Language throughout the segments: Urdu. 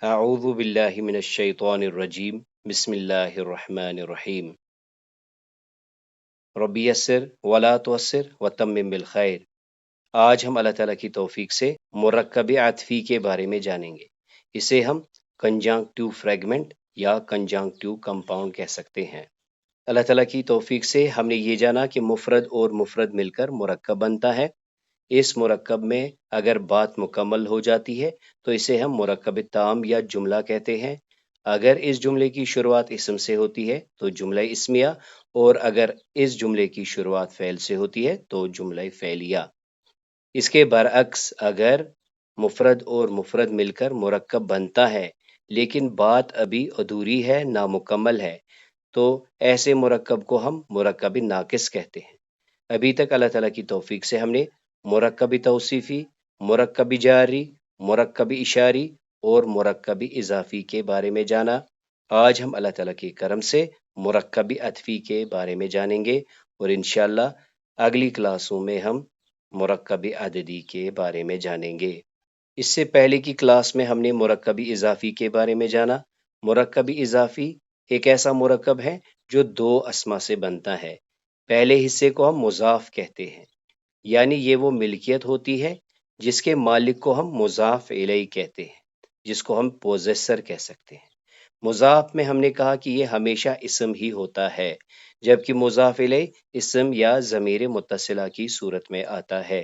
اعوذ باللہ من الشیطان الرجیم بسم اللہ الرحمن الرحیم ربی یسر ولا تعسر وتمم بالخیر۔ آج ہم اللہ تعالیٰ کی توفیق سے مرکب عطفی کے بارے میں جانیں گے۔ اسے ہم کنجانکٹیو فریگمنٹ یا کنجانکٹیو کمپاؤنڈ کہہ سکتے ہیں۔ اللہ تعالیٰ کی توفیق سے ہم نے یہ جانا کہ مفرد اور مفرد مل کر مرکب بنتا ہے۔ اس مرکب میں اگر بات مکمل ہو جاتی ہے تو اسے ہم مرکب تام یا جملہ کہتے ہیں۔ اگر اس جملے کی شروعات اسم سے ہوتی ہے تو جملہ اسمیہ، اور اگر اس جملے کی شروعات فعل سے ہوتی ہے تو جملہ فعلیہ۔ اس کے برعکس اگر مفرد اور مفرد مل کر مرکب بنتا ہے لیکن بات ابھی ادھوری ہے، نامکمل ہے، تو ایسے مرکب کو ہم مرکب ناقص کہتے ہیں۔ ابھی تک اللہ تعالیٰ کی توفیق سے ہم نے مرکب توصیفی، مرکب جاری، مرکب اشاری اور مرکب اضافی کے بارے میں جانا۔ آج ہم اللہ تعالیٰ کے کرم سے مرکب عطفی کے بارے میں جانیں گے، اور انشاءاللہ اگلی کلاسوں میں ہم مرکب عددی کے بارے میں جانیں گے۔ اس سے پہلے کی کلاس میں ہم نے مرکب اضافی کے بارے میں جانا۔ مرکب اضافی ایک ایسا مرکب ہے جو دو اسما سے بنتا ہے۔ پہلے حصے کو ہم مضاف کہتے ہیں، یعنی یہ وہ ملکیت ہوتی ہے جس کے مالک کو ہم مضاف الیہ کہتے ہیں، جس کو ہم پوزیسر کہہ سکتے ہیں۔ مضاف میں ہم نے کہا کہ یہ ہمیشہ اسم ہی ہوتا ہے، جبکہ مضاف الیہ اسم یا ضمیر متصلہ کی صورت میں آتا ہے۔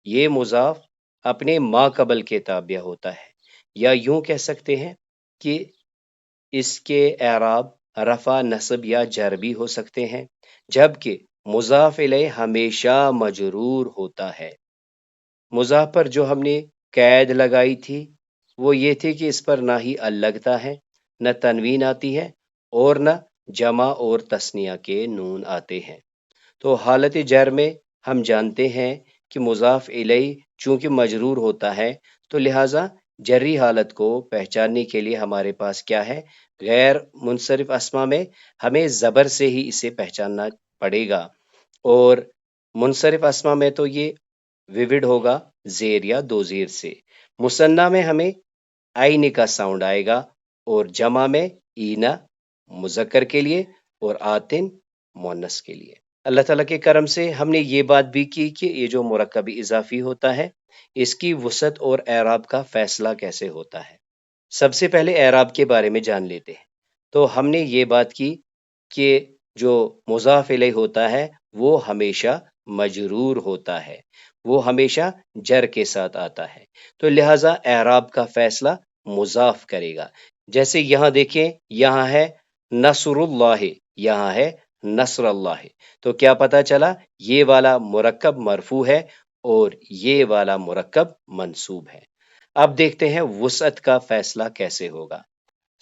یہ مضاف اپنے ما قبل کے تابع ہوتا ہے، یا یوں کہہ سکتے ہیں کہ اس کے اعراب رفع، نصب یا جر بھی ہو سکتے ہیں، جبکہ مضاف الیہ ہمیشہ مجرور ہوتا ہے۔ مضاف پر جو ہم نے قید لگائی تھی وہ یہ تھی کہ اس پر نہ ہی ال لگتا ہے، نہ تنوین آتی ہے، اور نہ جمع اور تثنیہ کے نون آتے ہیں۔ تو حالت جر میں ہم جانتے ہیں کہ مضاف الیہ چونکہ مجرور ہوتا ہے تو لہٰذا جری حالت کو پہچاننے کے لیے ہمارے پاس کیا ہے؟ غیر منصرف اسما میں ہمیں زبر سے ہی اسے پہچاننا پڑے گا، اور منصرف اسما میں تو یہ ویوڈ ہوگا زیر یا دو زیر سے۔ مثنیٰ میں ہمیں آئین کا ساؤنڈ آئے گا، اور جمع میں اینا مذکر کے لیے اور آتن مونس کے لیے۔ اللہ تعالیٰ کے کرم سے ہم نے یہ بات بھی کی کہ یہ جو مرکب اضافی ہوتا ہے اس کی وسعت اور اعراب کا فیصلہ کیسے ہوتا ہے۔ سب سے پہلے اعراب کے بارے میں جان لیتے ہیں۔ تو ہم نے یہ بات کی کہ جو مضاف الیہ ہوتا ہے وہ ہمیشہ مجرور ہوتا ہے، وہ ہمیشہ جر کے ساتھ آتا ہے، تو لہٰذا اعراب کا فیصلہ مضاف کرے گا۔ جیسے یہاں دیکھیں، یہاں ہے نصر اللہ، یہاں ہے نصر اللہ، تو کیا پتا چلا؟ یہ والا مرکب مرفوع ہے اور یہ والا مرکب منصوب ہے۔ اب دیکھتے ہیں وسعت کا فیصلہ کیسے ہوگا۔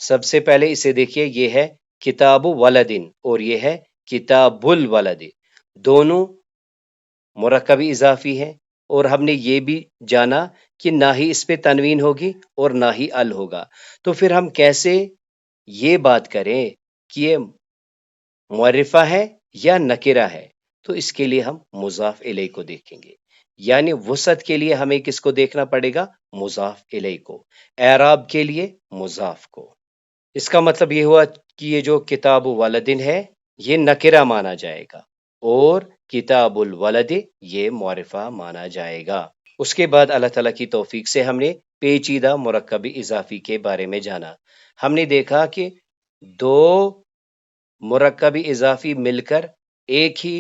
سب سے پہلے اسے دیکھیے، یہ ہے کتاب ولدن اور یہ ہے کتاب الولد، دونوں مرکب اضافی ہیں، اور ہم نے یہ بھی جانا کہ نہ ہی اس پہ تنوین ہوگی اور نہ ہی ال ہوگا۔ تو پھر ہم کیسے یہ بات کریں کہ یہ معرفہ ہے یا نکرہ ہے؟ تو اس کے لیے ہم مضاف الیہ کو دیکھیں گے، یعنی وسعت کے لیے ہمیں کس کو دیکھنا پڑے گا؟ مضاف الیہ کو۔ اعراب کے لیے مضاف کو۔ اس کا مطلب یہ ہوا کہ یہ جو کتاب ولدن ہے یہ نکرہ مانا جائے گا، اور کتاب الولد یہ معرفہ مانا جائے گا۔ اس کے بعد اللہ تعالیٰ کی توفیق سے ہم نے پیچیدہ مرکب اضافی کے بارے میں جانا۔ ہم نے دیکھا کہ دو مرکب اضافی مل کر ایک ہی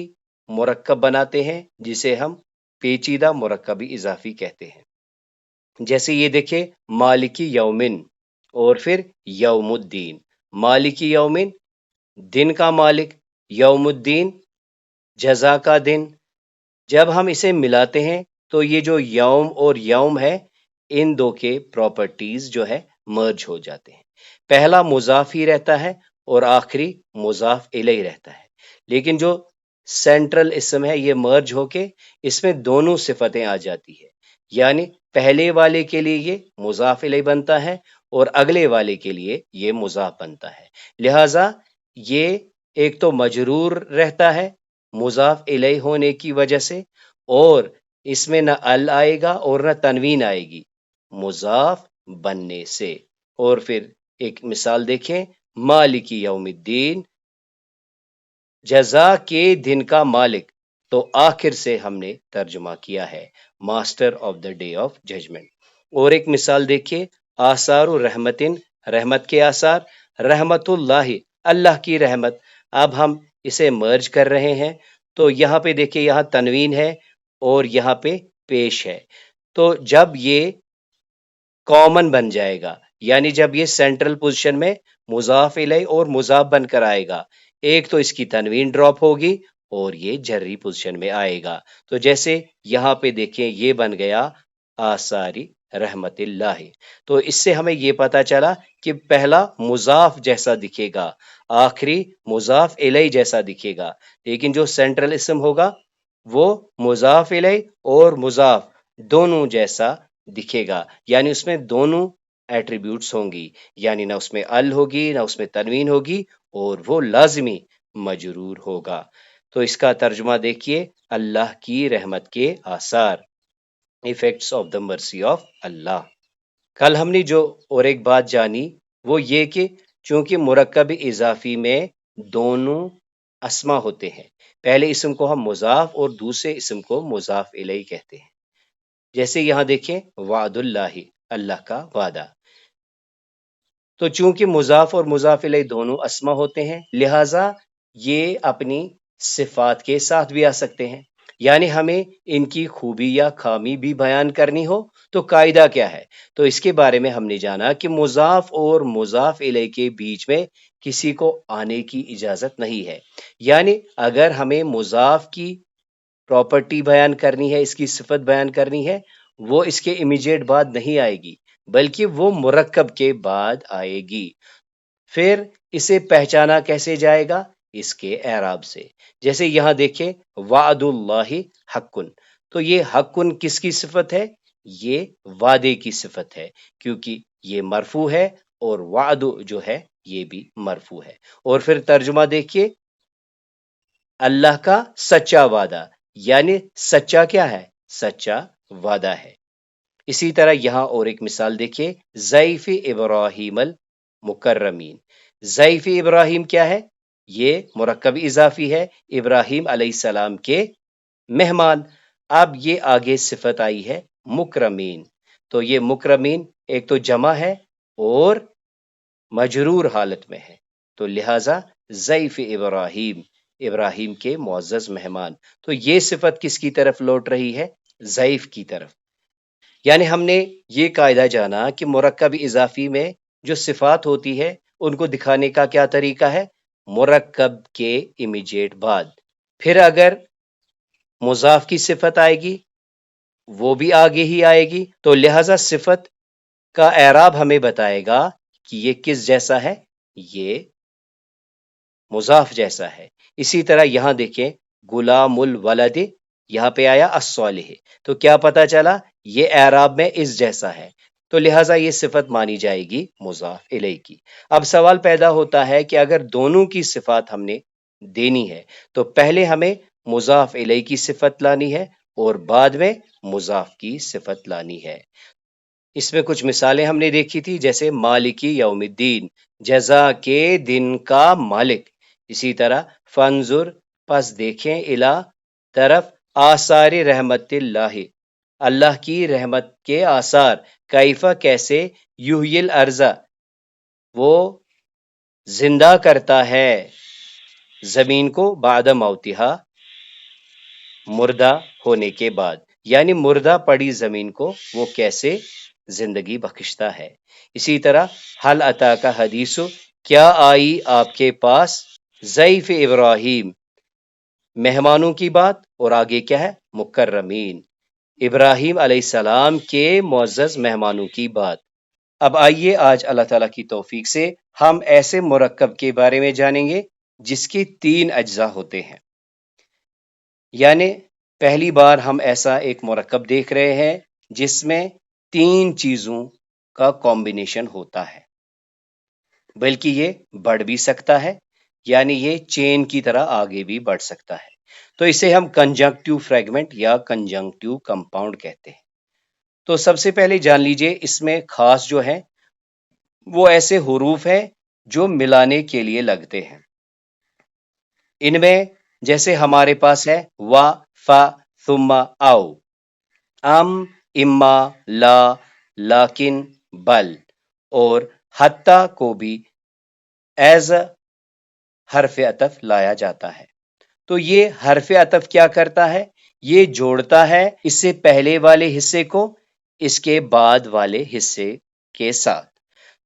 مرکب بناتے ہیں جسے ہم پیچیدہ مرکب اضافی کہتے ہیں۔ جیسے یہ دیکھیں، مالکی یومن اور پھر یوم الدین۔ مالکی یومن دن کا مالک، یوم الدین جزا کا دن۔ جب ہم اسے ملاتے ہیں تو یہ جو یوم اور یوم ہے ان دو کے پراپرٹیز جو ہے مرج ہو جاتے ہیں۔ پہلا مضاف ہی رہتا ہے اور آخری مضاف الیہ رہتا ہے، لیکن جو سینٹرل اسم ہے یہ مرج ہو کے اس میں دونوں صفتیں آ جاتی ہے، یعنی پہلے والے کے لیے یہ مضاف الیہ بنتا ہے اور اگلے والے کے لیے یہ مضاف بنتا ہے۔ لہٰذا یہ ایک تو مجرور رہتا ہے مضاف الیہ ہونے کی وجہ سے، اور اس میں نہ ال آئے گا اور نہ تنوین آئے گی مضاف بننے سے۔ اور پھر ایک مثال دیکھیں، مالک یوم الدین، جزا کے دن کا مالک، تو آخر سے ہم نے ترجمہ کیا ہے master of the day of judgement. اور ایک مثال دیکھیے، آثار رحمتن، رحمت کے آثار، رحمت اللہ، اللہ کی رحمت۔ اب ہم اسے مرج کر رہے ہیں، تو یہاں پہ دیکھیے، یہاں تنوین ہے اور یہاں پہ پیش ہے۔ تو جب یہ کامن بن جائے گا، یعنی جب یہ سینٹرل پوزیشن میں مضاف الیہ اور مضاف بن کر آئے گا، ایک تو اس کی تنوین ڈراپ ہوگی اور یہ جری پوزیشن میں آئے گا۔ تو جیسے یہاں پہ دیکھیں، یہ بن گیا آثاری رحمت اللہ۔ تو اس سے ہمیں یہ پتا چلا کہ پہلا مضاف جیسا دکھے گا، آخری مضاف الیہ جیسا دکھے گا، لیکن جو سینٹرل اسم ہوگا وہ مضاف الیہ اور مضاف دونوں جیسا دکھے گا، یعنی اس میں دونوں ایٹریبیوٹس ہوں گی، یعنی نہ اس میں ال ہوگی نہ اس میں تنوین ہوگی، اور وہ لازمی مجرور ہوگا۔ تو اس کا ترجمہ دیکھیے، اللہ کی رحمت کے آثار، effects of the mercy of اللہ۔ کل ہم نے جو اور ایک بات جانی وہ یہ کہ چونکہ مرکب اضافی میں دونوں اسما ہوتے ہیں، پہلے اسم کو ہم مضاف اور دوسرے اسم کو مضاف الیہ کہتے ہیں۔ جیسے یہاں دیکھیں، وعد اللہ، اللہ کا وعدہ۔ تو چونکہ مضاف اور مضاف الیہ دونوں اسما ہوتے ہیں، لہٰذا یہ اپنی صفات کے ساتھ بھی آ سکتے ہیں، یعنی ہمیں ان کی خوبی یا خامی بھی بیان کرنی ہو تو قاعدہ کیا ہے؟ تو اس کے بارے میں ہم نے جانا کہ مضاف اور مضاف الیہ کے بیچ میں کسی کو آنے کی اجازت نہیں ہے، یعنی اگر ہمیں مضاف کی پراپرٹی بیان کرنی ہے، اس کی صفت بیان کرنی ہے، وہ اس کے امیجیٹ بعد نہیں آئے گی، بلکہ وہ مرکب کے بعد آئے گی۔ پھر اسے پہچانا کیسے جائے گا؟ اس کے اعراب سے۔ جیسے یہاں دیکھیں، وعد اللہ حقن، تو یہ حقن کس کی صفت ہے؟ یہ وعدے کی صفت ہے، کیونکہ یہ مرفوع ہے اور وعد جو ہے یہ بھی مرفوع ہے۔ اور پھر ترجمہ دیکھیے، اللہ کا سچا وعدہ، یعنی سچا کیا ہے؟ سچا وعدہ ہے۔ اسی طرح یہاں اور ایک مثال دیکھیے، ضیف ابراہیم المکرمین۔ ضیف ابراہیم کیا ہے؟ یہ مرکب اضافی ہے، ابراہیم علیہ السلام کے مہمان۔ اب یہ آگے صفت آئی ہے مکرمین، تو یہ مکرمین ایک تو جمع ہے اور مجرور حالت میں ہے، تو لہٰذا ضیف ابراہیم، ابراہیم کے معزز مہمان۔ تو یہ صفت کس کی طرف لوٹ رہی ہے؟ ضیف کی طرف۔ یعنی ہم نے یہ قاعدہ جانا کہ مرکب اضافی میں جو صفات ہوتی ہے ان کو دکھانے کا کیا طریقہ ہے؟ مرکب کے امیجیٹ بعد۔ پھر اگر مضاف کی صفت آئے گی وہ بھی آگے ہی آئے گی، تو لہذا صفت کا اعراب ہمیں بتائے گا کہ یہ کس جیسا ہے؟ یہ مضاف جیسا ہے۔ اسی طرح یہاں دیکھیں، غلام الولد، یہاں پہ آیا الصالح، تو کیا پتا چلا؟ یہ اعراب میں اس جیسا ہے، تو لہٰذا یہ صفت مانی جائے گی مضاف الیہ کی۔ اب سوال پیدا ہوتا ہے کہ اگر دونوں کی صفات ہم نے دینی ہے تو پہلے ہمیں مضاف الیہ کی صفت لانی ہے اور بعد میں مضاف کی صفت لانی ہے۔ اس میں کچھ مثالیں ہم نے دیکھی تھی، جیسے مالکی یوم الدین، جزا کے دن کا مالک۔ اسی طرح فنظر، پس دیکھیں، الا طرف، آثار رحمت اللہ، اللہ کی رحمت کے آثار، کیفا کیسے، یحیی الارض، وہ زندہ کرتا ہے زمین کو، بعد موتہا، مردہ ہونے کے بعد، یعنی مردہ پڑی زمین کو وہ کیسے زندگی بخشتا ہے۔ اسی طرح حل عطا کا حدیث، کیا آئی آپ کے پاس، ضیف ابراہیم، مہمانوں کی بات، اور آگے کیا ہے؟ مکرمین، ابراہیم علیہ السلام کے معزز مہمانوں کی بات۔ اب آئیے آج اللہ تعالیٰ کی توفیق سے ہم ایسے مرکب کے بارے میں جانیں گے جس کی 3 اجزاء ہوتے ہیں، یعنی پہلی بار ہم ایسا ایک مرکب دیکھ رہے ہیں جس میں 3 چیزوں کا کمبینیشن ہوتا ہے، بلکہ یہ بڑھ بھی سکتا ہے، یعنی یہ چین کی طرح آگے بھی بڑھ سکتا ہے۔ تو اسے ہم کنجنکٹیو فریگمنٹ یا کنجنکٹیو کمپاؤنڈ کہتے ہیں۔ تو سب سے پہلے جان لیجئے، اس میں خاص جو ہے وہ ایسے حروف ہیں جو ملانے کے لیے لگتے ہیں۔ ان میں جیسے ہمارے پاس ہے وا، فا، ثم، او، ام، اما، لا، لیکن، بل اور حتیٰ کو بھی ایز حرف عطف لایا جاتا ہے۔ تو یہ حرف عطف کیا کرتا ہے؟ یہ جوڑتا ہے اس سے پہلے والے حصے کو اس کے بعد والے حصے کے ساتھ۔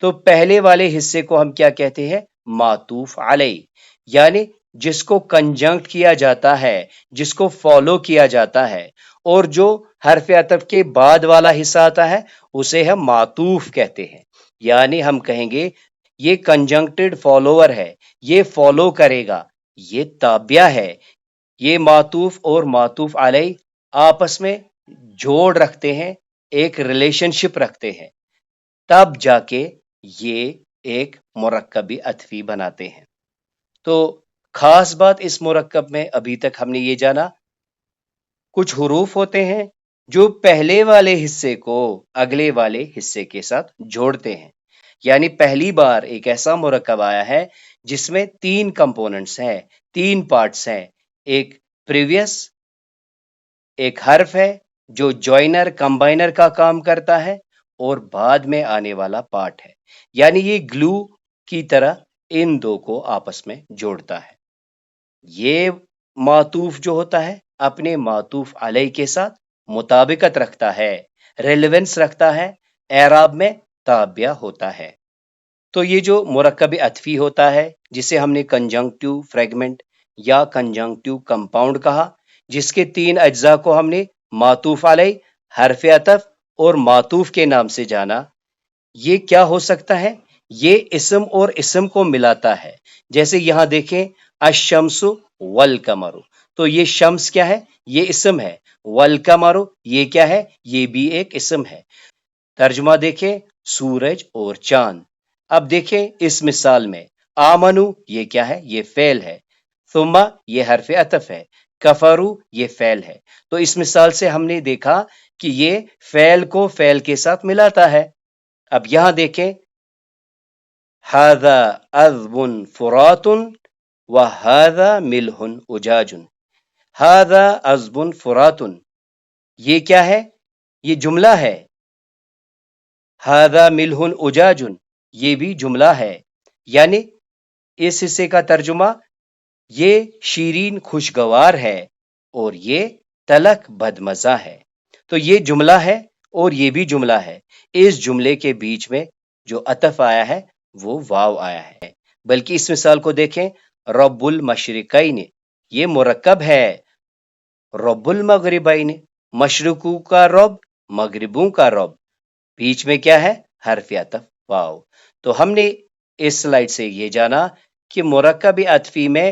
تو پہلے والے حصے کو ہم کیا کہتے ہیں؟ معطوف علیہ، یعنی جس کو کنجنکٹ کیا جاتا ہے، جس کو فالو کیا جاتا ہے، اور جو حرف عطف کے بعد والا حصہ آتا ہے اسے ہم معطوف کہتے ہیں۔ یعنی ہم کہیں گے یہ کنجنکٹڈ فالوور ہے، یہ فالو کرے گا، یہ تابعہ ہے۔ یہ معطوف اور معطوف علیہ آپس میں جوڑ رکھتے ہیں، ایک ریلیشن شپ رکھتے ہیں، تب جا کے یہ ایک مرکبی عطفی بناتے ہیں۔ تو خاص بات اس مرکب میں ابھی تک ہم نے یہ جانا، کچھ حروف ہوتے ہیں جو پہلے والے حصے کو اگلے والے حصے کے ساتھ جوڑتے ہیں۔ یعنی پہلی بار ایک ایسا مرکب آیا ہے جس میں 3 کمپوننٹس ہیں، 3 پارٹس ہیں، ایک پریویس، ایک حرف ہے جو جوائنر کمبائنر کا کام کرتا ہے، اور بعد میں آنے والا پارٹ ہے، یعنی یہ گلو کی طرح ان دو کو آپس میں جوڑتا ہے۔ یہ معطوف جو ہوتا ہے اپنے معطوف علیہ کے ساتھ مطابقت رکھتا ہے، ریلیونس رکھتا ہے، اعراب میں تابع ہوتا ہے۔ تو یہ جو مرکب عطفی ہوتا ہے جسے ہم نے کنجنکٹیو فریگمنٹ یا کنجنکٹیو کمپاؤنڈ کہا، جس کے 3 اجزاء کو ہم نے معطوف علیہ، حرف عطف اور معطوف کے نام سے جانا، یہ کیا ہو سکتا ہے؟ یہ اسم اور اسم کو ملاتا ہے۔ جیسے یہاں دیکھیں الشمس والقمر، تو یہ شمس کیا ہے؟ یہ اسم ہے۔ والقمر یہ کیا ہے؟ یہ بھی ایک اسم ہے۔ ترجمہ دیکھیں سورج اور چاند۔ اب دیکھیں اس مثال میں آمنو یہ کیا ہے؟ یہ فعل ہے۔ ثم یہ حرف عطف ہے۔ کفرو یہ فعل ہے۔ تو اس مثال سے ہم نے دیکھا کہ یہ فعل کو فعل کے ساتھ ملاتا ہے۔ اب یہاں دیکھیں ھذا عذب فرات وھذا ملح اجاج۔ ھذا عذب فرات یہ کیا ہے؟ یہ جملہ ہے۔ ھذا ملح اجاج یہ بھی جملہ ہے، یعنی اس حصے کا ترجمہ یہ شیرین خوشگوار ہے اور یہ تلخ بدمزہ ہے۔ تو یہ جملہ ہے اور یہ بھی جملہ ہے۔ اس جملے کے بیچ میں جو عطف آیا ہے وہ واو آیا ہے۔ بلکہ اس مثال کو دیکھیں رب المشرقین، یہ مرکب ہے۔ رب المغربین، مشرقوں کا رب، مغربوں کا رب، بیچ میں کیا ہے؟ حرف عطف واو۔ تو ہم نے اس سلائیڈ سے یہ جانا کہ مرکب عطفی میں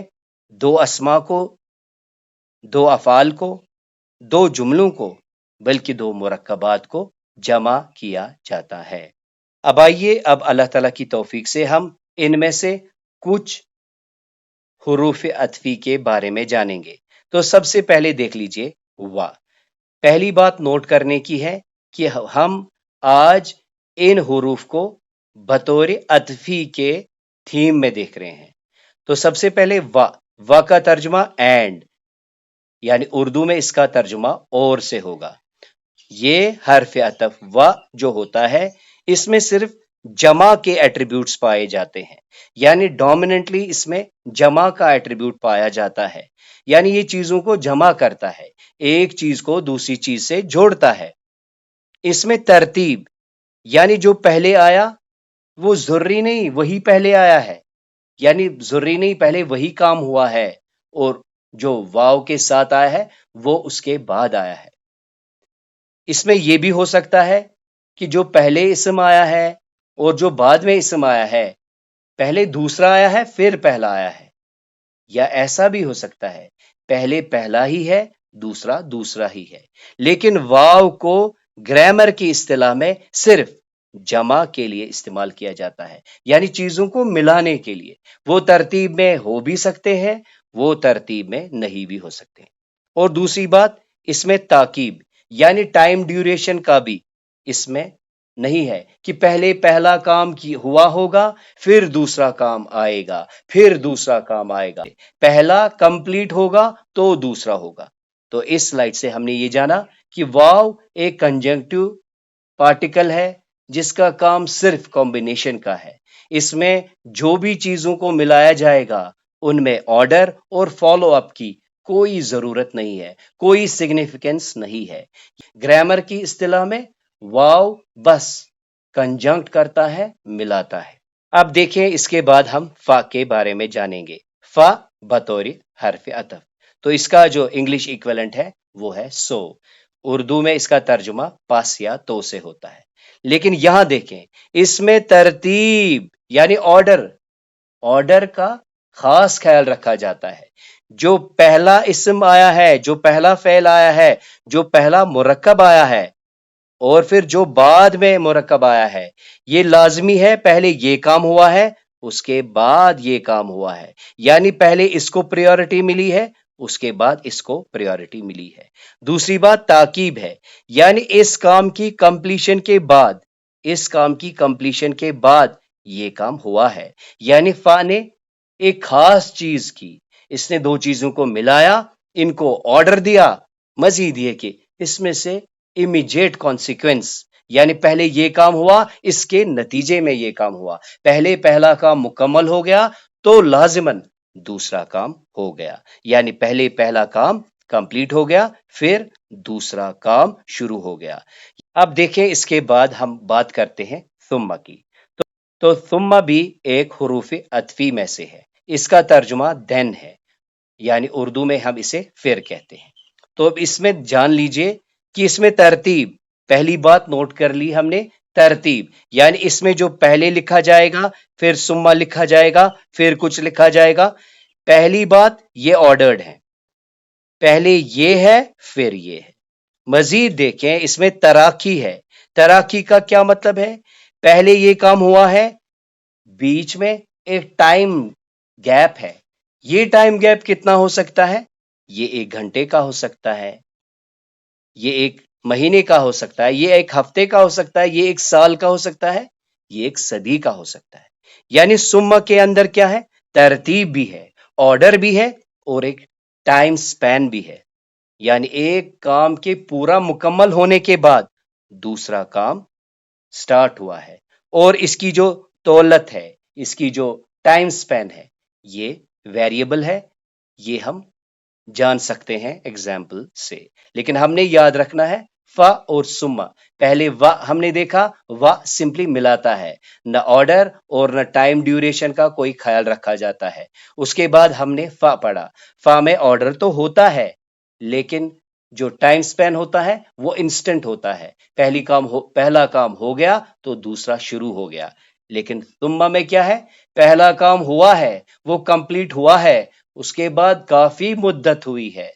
2 اسما کو، 2 افعال کو، 2 جملوں کو، بلکہ 2 مرکبات کو جمع کیا جاتا ہے۔ اب آئیے اللہ تعالیٰ کی توفیق سے ہم ان میں سے کچھ حروف عطفی کے بارے میں جانیں گے۔ تو سب سے پہلے دیکھ لیجئے وا۔ پہلی بات نوٹ کرنے کی ہے کہ ہم آج ان حروف کو بطور عطفی کے تھیم میں دیکھ رہے ہیں۔ تو سب سے پہلے وا کا ترجمہ اینڈ، یعنی اردو میں اس کا ترجمہ اور سے ہوگا۔ یہ حرف عطف وا جو ہوتا ہے اس میں صرف جمع کے ایٹریبیوٹس پائے جاتے ہیں، یعنی ڈومیننٹلی اس میں جمع کا ایٹریبیوٹ پایا جاتا ہے، یعنی یہ چیزوں کو جمع کرتا ہے، ایک چیز کو دوسری چیز سے جوڑتا ہے۔ اس میں ترتیب، یعنی جو پہلے آیا وہ ضروری نہیں وہی پہلے آیا ہے، یعنی ضروری نہیں پہلے وہی کام ہوا ہے، اور جو واو کے ساتھ آیا ہے وہ اس کے بعد آیا ہے۔ اس میں یہ بھی ہو سکتا ہے کہ جو پہلے اسم آیا ہے اور جو بعد میں اسم آیا ہے، پہلے دوسرا آیا ہے پھر پہلا آیا ہے، یا ایسا بھی ہو سکتا ہے پہلے پہلا ہی ہے دوسرا دوسرا ہی ہے۔ لیکن واو کو گرامر کی اصطلاح میں صرف جمع کے لیے استعمال کیا جاتا ہے، یعنی چیزوں کو ملانے کے لیے۔ وہ ترتیب میں ہو بھی سکتے ہیں، وہ ترتیب میں نہیں بھی ہو سکتے ہیں۔ اور دوسری بات اس میں تاکید، یعنی ٹائم ڈیوریشن کا بھی اس میں نہیں ہے کہ پہلے پہلا کام کی ہوا ہوگا پھر دوسرا کام آئے گا پھر دوسرا کام آئے گا، پہلا کمپلیٹ ہوگا تو دوسرا ہوگا۔ تو اس سلائیڈ سے ہم نے یہ جانا کہ واو ایک کنجنکٹو پارٹیکل ہے جس کا کام صرف کمبینیشن کا ہے، اس میں جو بھی چیزوں کو ملایا جائے گا ان میں آرڈر اور فالو اپ کی کوئی ضرورت نہیں ہے، کوئی سگنیفیکنس نہیں ہے۔ گرامر کی اصطلاح میں واو بس کنجنکٹ کرتا ہے، ملاتا ہے۔ اب دیکھیں اس کے بعد ہم فا کے بارے میں جانیں گے۔ فا بطور حرف عطف، تو اس کا جو انگلش ایکویلنٹ ہے وہ ہے سو، اردو میں اس کا ترجمہ پاس یا تو سے ہوتا ہے۔ لیکن یہاں دیکھیں اس میں ترتیب یعنی آرڈر کا خاص خیال رکھا جاتا ہے۔ جو پہلا اسم آیا ہے، جو پہلا فعل آیا ہے، جو پہلا مرکب آیا ہے اور پھر جو بعد میں مرکب آیا ہے، یہ لازمی ہے پہلے یہ کام ہوا ہے اس کے بعد یہ کام ہوا ہے، یعنی پہلے اس کو پریورٹی ملی ہے اس کے بعد اس کو پریورٹی ملی ہے۔ دوسری بات تاکیب ہے، یعنی اس کام کی کمپلیشن کے بعد یہ کام ہوا ہے، یعنی فا نے ایک خاص چیز کی، اس نے دو چیزوں کو ملایا، ان کو آرڈر دیا، مزید یہ کہ اس میں سے امیجیٹ کانسیکوینس یعنی پہلے یہ کام ہوا اس کے نتیجے میں یہ کام ہوا، پہلے پہلا کام مکمل ہو گیا تو لازماً دوسرا کام ہو گیا، یعنی پہلے پہلا کام کمپلیٹ ہو گیا پھر دوسرا کام شروع ہو گیا۔ اب دیکھیں اس کے بعد ہم بات کرتے ہیں ثم کی، تو ثم بھی ایک حروف عطفی میں سے ہے، اس کا ترجمہ دین ہے، یعنی اردو میں ہم اسے پھر کہتے ہیں۔ تو اب اس میں جان لیجئے کہ اس میں ترتیب، پہلی بات نوٹ کر لی ہم نے، ترتیب یعنی اس میں جو پہلے لکھا جائے گا پھر ثم لکھا جائے گا پھر کچھ لکھا جائے گا۔ پہلی بات یہ آرڈرڈ ہے، پہلے یہ ہے پھر یہ ہے۔ مزید دیکھیں اس میں تراکی ہے، تراکی کا کیا مطلب ہے؟ پہلے یہ کام ہوا ہے، بیچ میں ایک ٹائم گیپ ہے، یہ ٹائم گیپ کتنا ہو سکتا ہے؟ یہ 1 گھنٹے کا ہو سکتا ہے، یہ 1 مہینے کا ہو سکتا ہے، یہ 1 ہفتے کا ہو سکتا ہے، یہ 1 سال کا ہو سکتا ہے، یہ 1 صدی کا ہو سکتا ہے۔ یعنی ثم کے اندر کیا ہے؟ ترتیب بھی ہے، آرڈر بھی ہے اور ایک ٹائم سپین بھی ہے، یعنی ایک کام کے پورا مکمل ہونے کے بعد دوسرا کام سٹارٹ ہوا ہے، اور اس کی جو تولت ہے، اس کی جو ٹائم سپین ہے یہ ویریبل ہے، یہ ہم جان سکتے ہیں ایگزامپل سے، لیکن ہم نے یاد رکھنا ہے فا اور ثم۔ پہلے وا ہم نے دیکھا، وا سمپلی ملاتا ہے، نہ آرڈر اور نہ ٹائم ڈیوریشن کا کوئی خیال رکھا جاتا ہے۔ اس کے بعد ہم نے فا پڑھا، فا میں آرڈر تو ہوتا ہے لیکن جو ٹائم سپین ہوتا ہے وہ انسٹنٹ ہوتا ہے، پہلا کام ہو گیا تو دوسرا شروع ہو گیا۔ لیکن ثم میں کیا ہے؟ پہلا کام ہوا ہے، وہ کمپلیٹ ہوا ہے، اس کے بعد کافی مدت ہوئی ہے،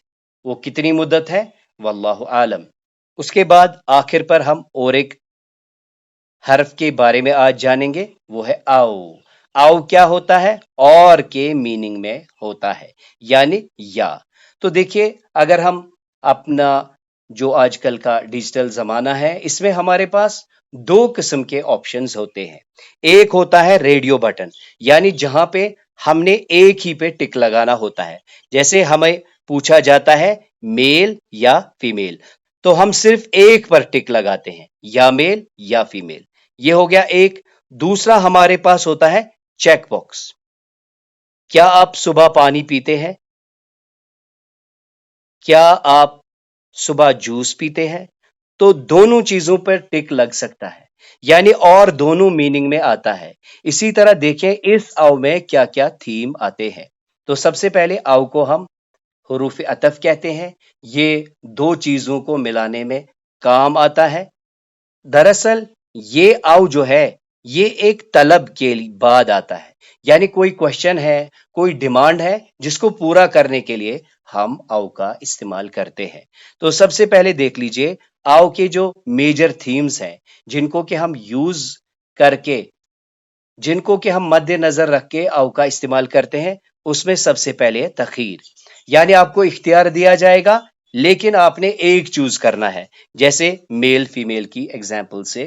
وہ کتنی مدت ہے واللہ عالم۔ اس کے بعد آخر پر ہم اور ایک حرف کے بارے میں آج جانیں گے، وہ ہے آؤ۔ آؤ کیا ہوتا ہے؟ اور کے میننگ میں ہوتا ہے، یعنی یا۔ تو دیکھیے اگر ہم اپنا جو آج کل کا ڈیجیٹل زمانہ ہے اس میں ہمارے پاس 2 قسم کے آپشنز ہوتے ہیں۔ ایک ہوتا ہے ریڈیو بٹن، یعنی جہاں پہ ہم نے ایک ہی پہ ٹک لگانا ہوتا ہے، جیسے ہمیں پوچھا جاتا ہے میل یا فیمیل تو ہم صرف ایک پر ٹک لگاتے ہیں، یا میل یا فیمیل، یہ ہو گیا ایک۔ دوسرا ہمارے پاس ہوتا ہے چیک باکس، کیا آپ صبح پانی پیتے ہیں؟ کیا آپ صبح جوس پیتے ہیں؟ تو دونوں چیزوں پر ٹک لگ سکتا ہے، یعنی اور دونوں میننگ میں آتا ہے۔ اسی طرح دیکھیں اس آؤ میں کیا کیا تھیم آتے ہیں۔ تو سب سے پہلے آؤ کو ہم حروف عطف کہتے ہیں، یہ 2 چیزوں کو ملانے میں کام آتا ہے۔ دراصل یہ آؤ جو ہے یہ ایک طلب کے بعد آتا ہے، یعنی کوئی کوشچن ہے، کوئی ڈیمانڈ ہے جس کو پورا کرنے کے لیے ہم آؤ کا استعمال کرتے ہیں۔ تو سب سے پہلے دیکھ لیجئے آؤ کے جو میجر تھیمز ہیں جن کو کہ ہم یوز کر کے، جن کو کہ ہم مد نظر رکھ کے آؤ کا استعمال کرتے ہیں، اس میں سب سے پہلے تخیر، یعنی آپ کو اختیار دیا جائے گا لیکن آپ نے ایک چوز کرنا ہے، جیسے میل فیمیل کی ایگزامپل سے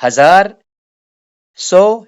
1000, 100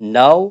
9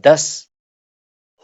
10